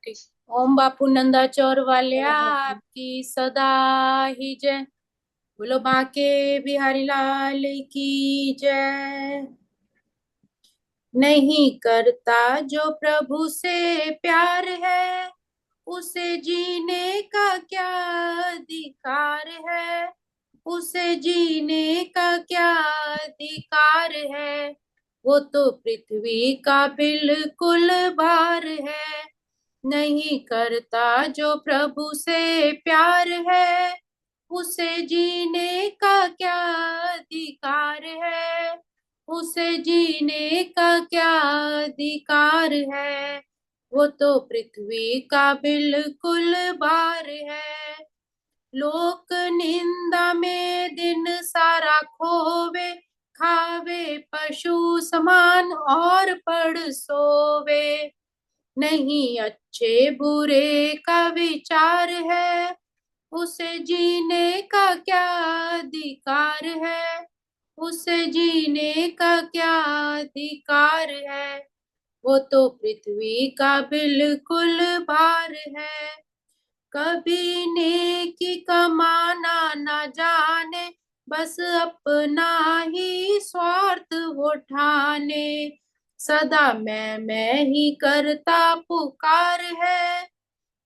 ठीक। ओम बापू नंदा चौर वालिया आपकी सदा ही जय। बोलो बाके बिहारी लाल की जय। नहीं करता जो प्रभु से प्यार है, उसे जीने का क्या अधिकार है। उसे जीने का क्या अधिकार है। वो तो पृथ्वी का बिल्कुल भार है। नहीं करता जो प्रभु से प्यार है, उसे जीने का क्या अधिकार है। उसे जीने का क्या अधिकार है। वो तो पृथ्वी का बिल्कुल भार है। लोक निंदा में दिन सारा खोवे, खावे पशु समान और पड़ सोवे। नहीं अच्छे बुरे का विचार है, उसे जीने का क्या अधिकार है। उसे जीने का क्या अधिकार है। वो तो पृथ्वी का बिल्कुल भार है। कभी नेकी कमाना ना जाने, बस अपना ही स्वार्थ वो ठाने। सदा मैं ही करता पुकार है,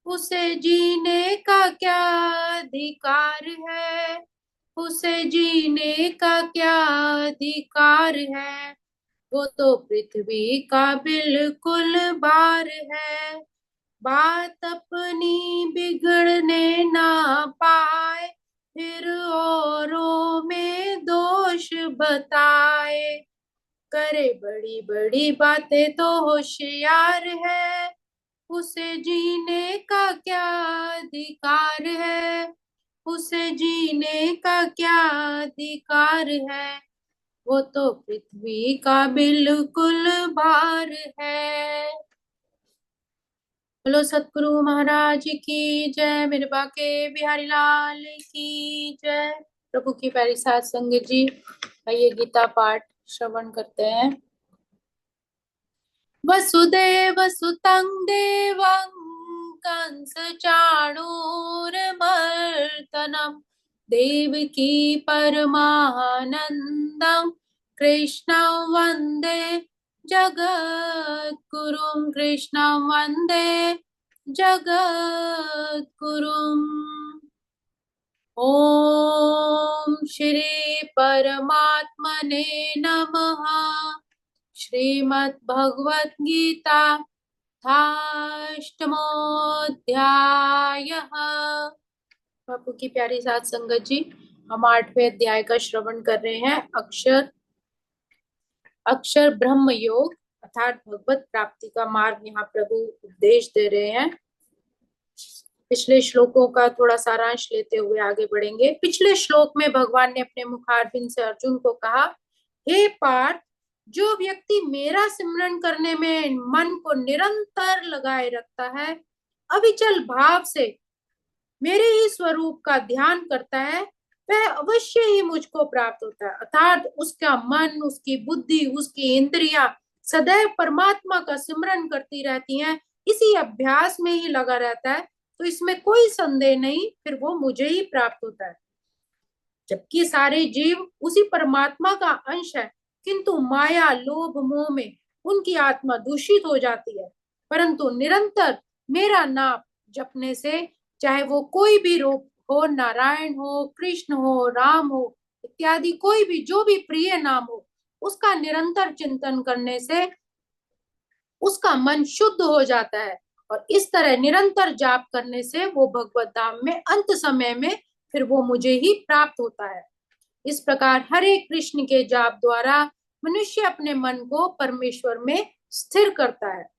उसे जीने का क्या अधिकार है। उसे जीने का क्या अधिकार है। वो तो पृथ्वी का बिल्कुल भार है। बात अपनी बिगड़ने ना पाए, फिर औरों में दोष बताए। करे बड़ी बड़ी बातें तो होशियार है, उसे जीने का क्या अधिकार है। उसे जीने का क्या अधिकार है। वो तो पृथ्वी का बिल्कुल भार है। बोलो सतगुरु महाराज की जय। मेरे बाके बिहारी लाल की जय। प्रभु की प्यारी सात संगत जी, आइए गीता पाठ श्रवण करते हैं। वसुदेव सुतं देवं कंस चाणूरमर्दनम् देवकी परमानन्दं कृष्णं वन्दे जगद्गुरुं। कृष्णं वन्दे जगद्गुरुम्। ओम श्री परमात्मने नमः। श्रीमद् भगवत गीता अष्टमोऽध्यायः। बापू की प्यारी सात संगत जी, हम 8वें अध्याय का श्रवण कर रहे हैं। अक्षर अक्षर ब्रह्म योग अर्थात भगवत प्राप्ति का मार्ग यहाँ प्रभु उपदेश दे रहे हैं। पिछले श्लोकों का थोड़ा सारांश लेते हुए आगे बढ़ेंगे। पिछले श्लोक में भगवान ने अपने मुखारबिंद से अर्जुन को कहा, हे पार्थ, जो व्यक्ति मेरा सिमरन करने में मन को निरंतर लगाए रखता है, अविचल भाव से मेरे ही स्वरूप का ध्यान करता है, वह अवश्य ही मुझको प्राप्त होता है। अर्थात उसका मन, उसकी बुद्धि, उसकी इंद्रियां सदैव परमात्मा का सिमरन करती रहती हैं, इसी अभ्यास में ही लगा रहता है, तो इसमें कोई संदेह नहीं, फिर वो मुझे ही प्राप्त होता है। जबकि सारे जीव उसी परमात्मा का अंश है, किंतु माया लोभ मोह में उनकी आत्मा दूषित हो जाती है। परंतु निरंतर मेरा नाम जपने से, चाहे वो कोई भी रूप हो, नारायण हो, कृष्ण हो, राम हो इत्यादि, कोई भी जो भी प्रिय नाम हो, उसका निरंतर चिंतन करने से उसका मन शुद्ध हो जाता है। और इस तरह निरंतर जाप करने से वो भगवत धाम में अंत समय में फिर वो मुझे ही प्राप्त होता है। इस प्रकार हरे कृष्ण के जाप द्वारा मनुष्य अपने मन को परमेश्वर में स्थिर करता है।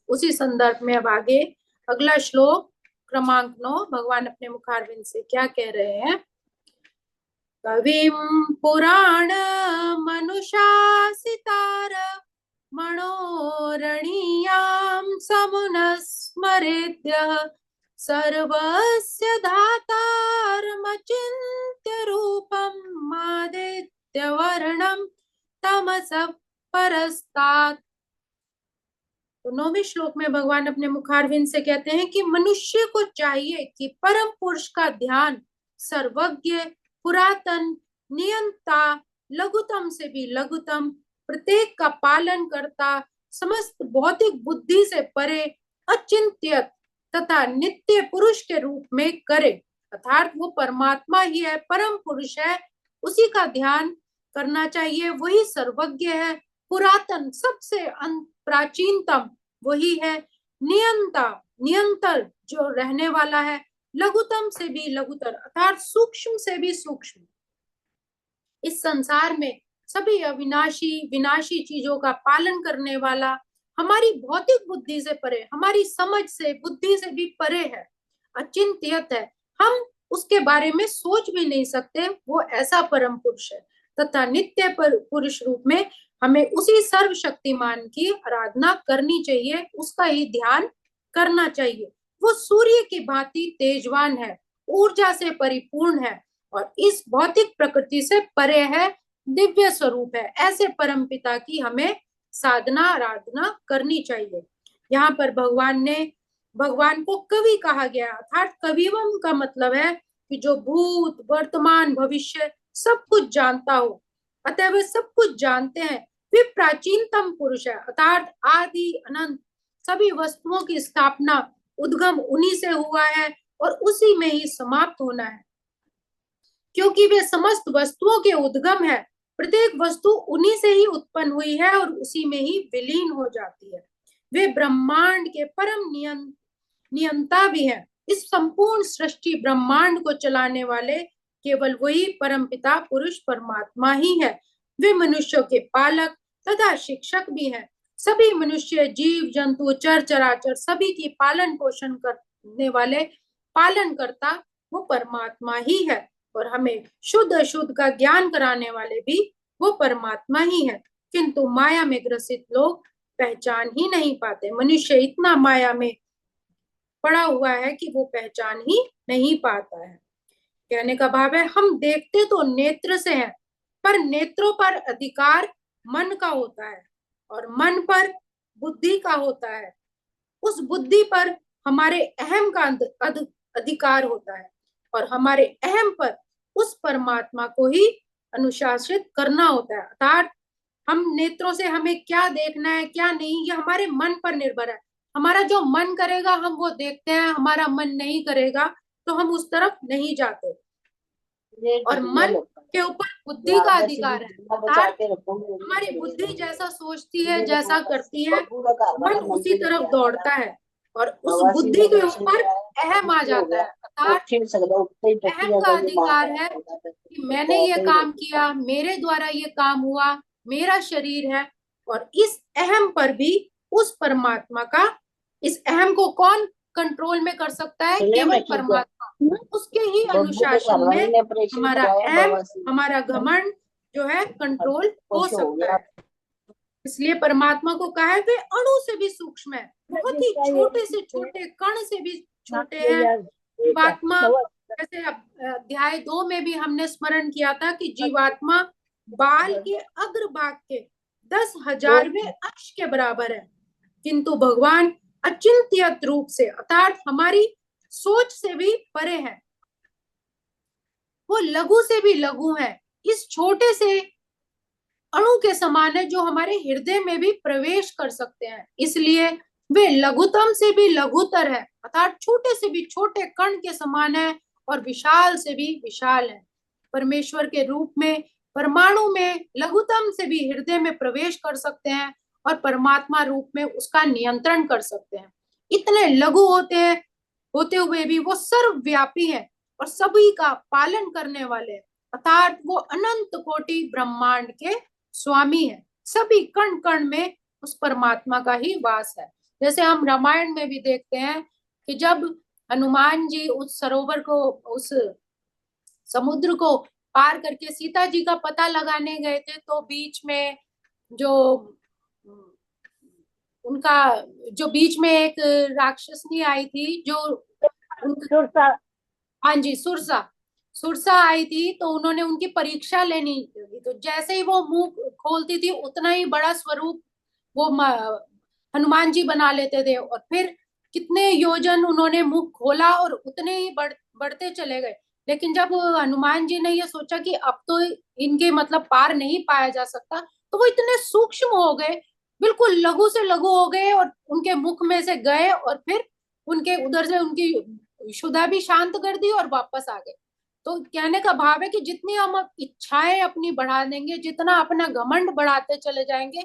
उसी संदर्भ में अब आगे अगला श्लोक क्रमांक 9 भगवान अपने मुखारविंद से क्या कह रहे हैं। कविम पुराण मनुषासितार मनोरणीयां समुनस्मरेद्यः सर्वस्य धातारमचिन्त्य रूपं मादित्यवर्णं तमसः परस्तात्। तो 9वें श्लोक में भगवान अपने मुखारविंद से कहते हैं कि मनुष्य को चाहिए कि परम पुरुष का ध्यान सर्वज्ञ, पुरातन, नियंता, लघुतम से भी लघुतम, प्रत्येक का पालन करता, समस्त भौतिक बुद्धि से परे, अचिंत्य तथा नित्य पुरुष के रूप में करे। अर्थात वो परमात्मा ही है, परम पुरुष है, उसी का ध्यान करना चाहिए। वही सर्वज्ञ है, पुरातन सबसे प्राचीनतम वही है, नियंता नियंतर जो रहने वाला है, लघुतम से भी लघुतर अर्थात सूक्ष्म से भी सूक्ष्म, इस संसार में सभी अविनाशी विनाशी चीजों का पालन करने वाला, हमारी भौतिक बुद्धि से परे, हमारी समझ से बुद्धि से भी परे है, अचिंत्यत है, हम उसके बारे में सोच भी नहीं सकते, वो ऐसा परम पुरुष है। तथा नित्य पुरुष रूप में हमें उसी सर्वशक्तिमान की आराधना करनी चाहिए, उसका ही ध्यान करना चाहिए। वो सूर्य की भांति तेजवान है, ऊर्जा से परिपूर्ण है और इस भौतिक प्रकृति से परे है, दिव्य स्वरूप है। ऐसे परम पिता की हमें साधना आराधना करनी चाहिए। यहाँ पर भगवान को कवि कहा गया, अर्थात कविवम का मतलब है कि जो भूत वर्तमान भविष्य सब कुछ जानता हो, अतः वे सब कुछ जानते हैं। वे प्राचीनतम पुरुष है, अर्थात आदि अनंत सभी वस्तुओं की स्थापना उद्गम उन्हीं से हुआ है और उसी में ही समाप्त होना है, क्योंकि वे समस्त वस्तुओं के उद्गम है। प्रत्येक वस्तु उन्हीं से ही उत्पन्न हुई है और उसी में ही विलीन हो जाती है। वे ब्रह्मांड के परम नियंता भी है। इस संपूर्ण सृष्टि ब्रह्मांड को चलाने वाले केवल वही परम पिता पुरुष परमात्मा ही है। वे मनुष्यों के पालक तथा शिक्षक भी हैं। सभी मनुष्य जीव जंतु चर चराचर सभी की पालन पोषण करने वाले पालन करता वो परमात्मा ही है और हमें शुद्ध अशुद्ध का ज्ञान कराने वाले भी वो परमात्मा ही है। किंतु माया में ग्रसित लोग पहचान ही नहीं पाते। मनुष्य इतना माया में पड़ा हुआ है कि वो पहचान ही नहीं पाता है। कहने का भाव है, हम देखते तो नेत्र से हैं, पर नेत्रों पर अधिकार मन का होता है और मन पर बुद्धि का होता है। उस बुद्धि पर हमारे अहम का अधिकार होता है और हमारे अहम पर उस परमात्मा को ही अनुशासित करना होता है। अर्थात हम नेत्रों से हमें क्या देखना है क्या नहीं, ये हमारे मन पर निर्भर है। हमारा जो मन करेगा हम वो देखते हैं, हमारा मन नहीं करेगा तो हम उस तरफ नहीं जाते। और मन के ऊपर बुद्धि का अधिकार है, अर्थात हमारी बुद्धि जैसा सोचती है जैसा करती है मन उसी तरफ दौड़ता है और उस बुद्धि के ऊपर अहम आ जाता है। अर्थात अहम का अधिकार है कि मैंने ये काम किया, मेरे द्वारा ये काम हुआ, मेरा शरीर है। और इस अहम पर भी उस परमात्मा का, इस अहम को कौन कंट्रोल में कर सकता है? केवल परमात्मा। उसके ही अनुशासन में हमारा अहम, हमारा घमंड जो है कंट्रोल हो सकता है। इसलिए परमात्मा को कहा है वे अणु से भी सूक्ष्म है, बहुत ही छोटे से छोटे कण से भी छोटे हैं जीवात्मा। जैसे अध्याय 2 में भी हमने स्मरण किया था कि जीवात्मा बाल के अग्रभाग के 10,000वें अंश के बराबर है, किंतु भगवान अचिंत्यत रूप से अर्थात हमारी सोच से भी परे है, वो लघु से भी लघु है, इस छोटे से अणु के समान है जो हमारे हृदय में भी प्रवेश कर सकते हैं। इसलिए वे लघुतम से भी लघुतर है, अर्थात छोटे से भी छोटे कण के समान है और विशाल से भी विशाल है। परमेश्वर के रूप में परमाणु में लघुतम से भी हृदय में प्रवेश कर सकते हैं और परमात्मा रूप में उसका नियंत्रण कर सकते हैं। इतने लघु होते हुए भी वो सर्वव्यापी है और सभी का पालन करने वाले, अर्थात वो अनंत कोटि ब्रह्मांड के स्वामी है। सभी कण कण में उस परमात्मा का ही वास है। जैसे हम रामायण में भी देखते हैं कि जब हनुमान जी उस सरोवर को, उस समुद्र को पार करके सीता जी का पता लगाने गए थे, तो बीच में जो उनका जो बीच में एक राक्षसनी आई थी जो उनका, हाँ जी, सुरसा सुरसा आई थी, तो उन्होंने उनकी परीक्षा लेनी थी। तो जैसे ही वो मुंह खोलती थी उतना ही बड़ा स्वरूप वो हनुमान जी बना लेते थे, और फिर कितने योजन उन्होंने मुख खोला और उतने ही बढ़ते चले गए। लेकिन जब हनुमान जी ने ये सोचा कि अब तो इनके मतलब पार नहीं पाया जा सकता, तो वो इतने सूक्ष्म हो गए, बिल्कुल लघु से लघु हो गए, और उनके मुख में से गए, और फिर उनके उधर से उनकी क्षुधा भी शांत कर दी और वापस आ गए। तो कहने का भाव है कि जितनी हम इच्छाएं अपनी बढ़ा देंगे, जितना अपना घमंड बढ़ाते चले जाएंगे,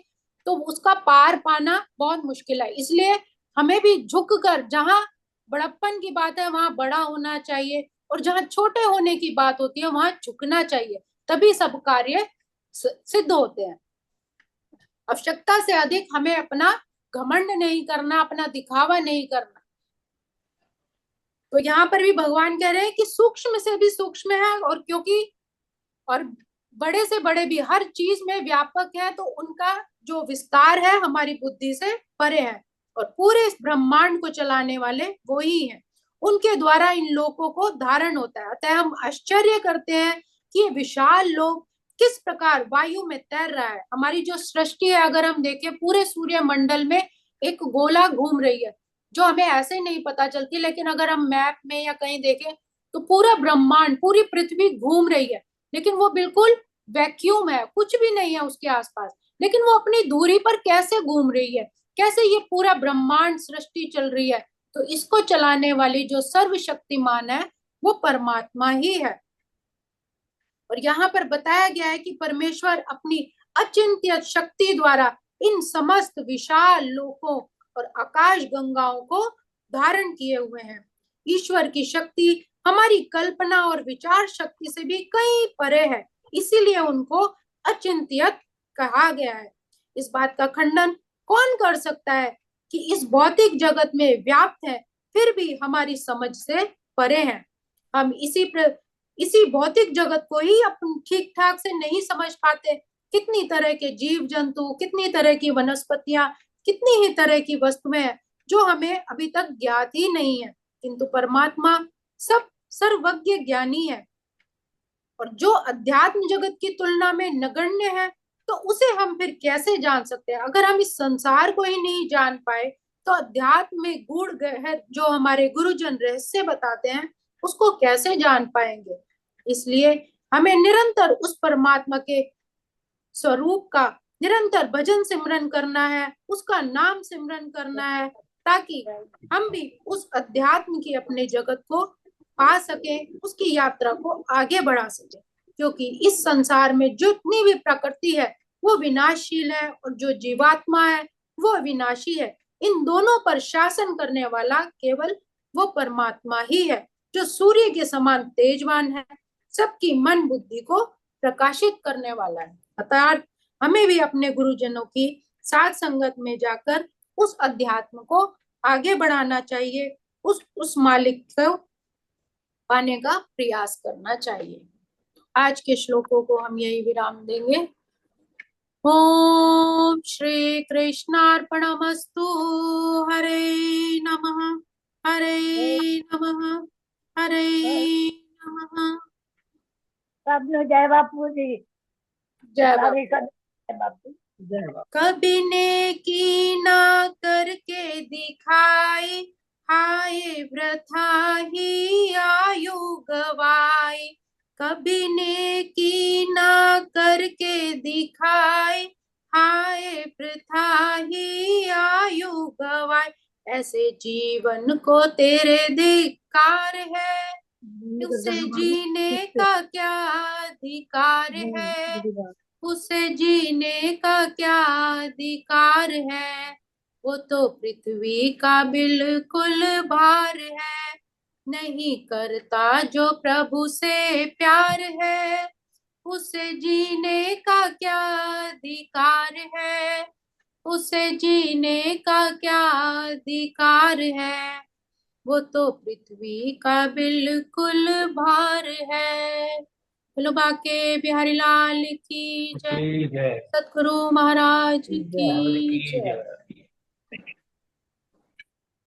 तो उसका पार पाना बहुत मुश्किल है। इसलिए हमें भी झुक कर, जहां बड़प्पन की बात है वहां बड़ा होना चाहिए, और जहां छोटे होने की बात होती है वहां झुकना चाहिए, तभी सब कार्य सिद्ध होते हैं। आवश्यकता से अधिक हमें अपना घमंड नहीं करना, अपना दिखावा नहीं करना। तो यहाँ पर भी भगवान कह रहे हैं कि सूक्ष्म से भी सूक्ष्म है, और क्योंकि और बड़े से बड़े भी हर चीज में व्यापक है, तो उनका जो विस्तार है हमारी बुद्धि से परे है, और पूरे इस ब्रह्मांड को चलाने वाले वो ही हैं। उनके द्वारा इन लोकों को धारण होता है। अतः हम आश्चर्य करते हैं कि ये विशाल लोक किस प्रकार वायु में तैर रहा है। हमारी जो सृष्टि है, अगर हम देखें, पूरे सूर्य मंडल में एक गोला घूम रही है, जो हमें ऐसे ही नहीं पता चलती, लेकिन अगर हम मैप में या कहीं देखें तो पूरा ब्रह्मांड, पूरी पृथ्वी घूम रही है, लेकिन वो बिल्कुल वैक्यूम है, कुछ भी नहीं है उसके आसपास। लेकिन वो अपनी दूरी पर कैसे घूम रही है, कैसे ये पूरा ब्रह्मांड सृष्टि चल रही है, तो इसको चलाने वाली जो सर्वशक्तिमान है वो परमात्मा ही है। और यहाँ पर बताया गया है कि परमेश्वर अपनी अचिंत्य शक्ति द्वारा इन समस्त विशाल लोकों और आकाश गंगाओं को धारण किए हुए हैं। ईश्वर की शक्ति हमारी कल्पना और विचार शक्ति से भी कहीं परे है, इसीलिए उनको अचिंत्यत कहा गया है। इस बात का खंडन कौन कर सकता है कि इस भौतिक जगत में व्याप्त है, फिर भी हमारी समझ से परे हैं। हम इसी भौतिक जगत को ही अपन ठीक ठाक से नहीं समझ पाते। कितनी तरह के जीव जंतु, कितनी तरह की वनस्पतियां, कितनी ही तरह की वस्तुएं हैं जो हमें अभी तक ज्ञात ही नहीं है, किंतु परमात्मा सब सर्वज्ञ ज्ञानी है, और जो अध्यात्म जगत की तुलना में नगण्य है, तो उसे हम फिर कैसे जान सकते हैं। अगर हम इस संसार को ही नहीं जान पाए, तो अध्यात्म में गूढ़ गहर जो हमारे गुरुजन रहस्य बताते हैं, उसको कैसे जान पाएंगे। इसलिए हमें निरंतर उस परमात्मा के स्वरूप का निरंतर भजन सिमरन करना है, उसका नाम सिमरन करना है, ताकि हम भी उस अध्यात्म की अपने जगत को पा सके, उसकी यात्रा को आगे बढ़ा सके। क्योंकि इस संसार में जितनी भी प्रकृति है वो विनाशशील है, और जो जीवात्मा है वो विनाशी है। इन दोनों पर शासन करने वाला केवल वो परमात्मा ही है, जो सूर्य के समान तेजवान है, सबकी मन बुद्धि को प्रकाशित करने वाला है। अतः हमें भी अपने गुरुजनों की साथ संगत में जाकर उस अध्यात्म को आगे बढ़ाना चाहिए, उस मालिक को पाने का प्रयास करना चाहिए। आज के श्लोकों को हम यही विराम देंगे। ओम श्री कृष्णार्पणमस्तु। हरे नमः, हरे नमः, हरे नमः। सब जय बापू जी। जय बापू। जय बापू। जय बापू। कभी नेकी ना करके दिखाई, हाय वृथा ही आयु गवाई। कभी नेकी ना करके दिखाई, हाय वृथा ही आयु गवाई। ऐसे जीवन को तेरे धिक्कार है, उसे जीने का क्या अधिकार है, उसे जीने का क्या अधिकार है। वो तो पृथ्वी का बिल्कुल भार है, नहीं करता जो प्रभु से प्यार है, उसे जीने का क्या अधिकार है, उसे जीने का क्या अधिकार है। वो तो पृथ्वी का बिल्कुल भार है। बोलो बाके बिहारी लाल की जय। सतगुरु महाराज की जय।